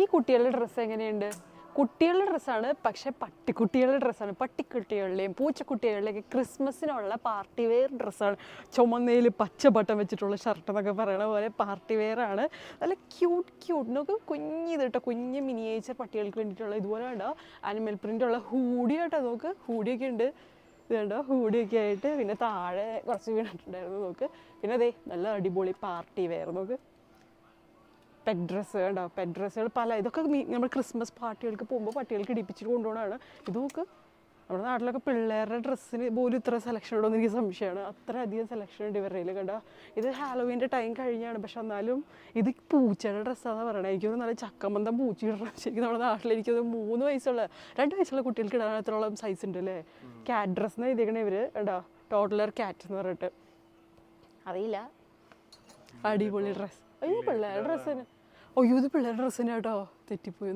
ഈ കുട്ടികളുടെ ഡ്രസ്സ് എങ്ങനെയുണ്ട്? കുട്ടികളുടെ ഡ്രസ്സാണ്, പക്ഷെ പട്ടിക്കുട്ടികളുടെ ഡ്രസ്സാണ്. പട്ടിക്കുട്ടികളുടെയും പൂച്ചക്കുട്ടികളുടെയൊക്കെ ക്രിസ്മസിനുള്ള പാർട്ടി വെയർ ഡ്രസ്സാണ്. ചുമന്നയിൽ പച്ച ബട്ടൺ വെച്ചിട്ടുള്ള ഷർട്ട് എന്നൊക്കെ പറയണ പോലെ പാർട്ടി വെയർ ആണ്. നല്ല ക്യൂട്ട് നമുക്ക് കുഞ്ഞിത് കേട്ടോ, കുഞ്ഞ് മിനിയേച്ചർ പട്ടികൾക്ക് വേണ്ടിയിട്ടുള്ള ഇതുപോലെ കണ്ടോ ആനിമൽ പ്രിൻ്റുള്ള ഹൂഡി കേട്ടോ. നോക്ക് ഹൂഡിയൊക്കെ ഉണ്ട്, ഇത് കണ്ടോ ഹൂഡിയൊക്കെ ആയിട്ട്. പിന്നെ താഴെ കുറച്ച് വീണിട്ടുണ്ടായിരുന്നു നോക്ക്. പിന്നെ അതെ നല്ല അടിപൊളി പാർട്ടി വെയർ നോക്ക്. പെറ്റ് ഡ്രസ്സ് കണ്ടോ, പെറ്റ് ഡ്രസ്സുകൾ പല ഇതൊക്കെ നമ്മൾ ക്രിസ്മസ് പാർട്ടികൾക്ക് പോകുമ്പോൾ പട്ടികൾക്ക് ഇടിപ്പിച്ചിട്ട് കൊണ്ടുപോകണതാണ്. ഇത് നോക്ക്, നമ്മുടെ നാട്ടിലൊക്കെ പിള്ളേരുടെ ഡ്രസ്സിന് പോലും ഇത്ര സെലക്ഷൻ ഉണ്ടോ എന്ന് എനിക്ക് സംശയമാണ്. അത്ര അധികം സെലക്ഷൻ ഉണ്ട് ഇവരുടെ കണ്ടോ. ഇത് ഹാലോവീൻ്റെ ടൈം കഴിഞ്ഞാണ്, പക്ഷെ എന്നാലും ഇത് പൂച്ചയുടെ ഡ്രസ്സാണെന്ന് പറയണത്. എനിക്കൊരു നല്ല ചക്കമന്തം പൂച്ച ഇടണം. ശരിക്കും നമ്മുടെ നാട്ടിൽ എനിക്കത് 3 വയസ്സുള്ള 2 വയസ്സുള്ള കുട്ടികൾക്ക് ഇടാൻ അത്രോളം സൈസ് ഉണ്ട് അല്ലേ. ക്യാറ്റ് ഡ്രസ്സ് എന്ന് എഴുതിക്കണേ ഇവർ കണ്ടോ, ടോഡ്ലർ ക്യാറ്റ് എന്ന് പറഞ്ഞിട്ട്. അറിയില്ല, അടിപൊളി ഡ്രസ്സ്. അയ്യോ പിള്ളേരുടെ ഡ്രസ്സിന്, അയ്യോ ഇത് പിള്ളേരുടെ ഡ്രസ്സിന് കേട്ടോ, തെറ്റിപ്പോയി.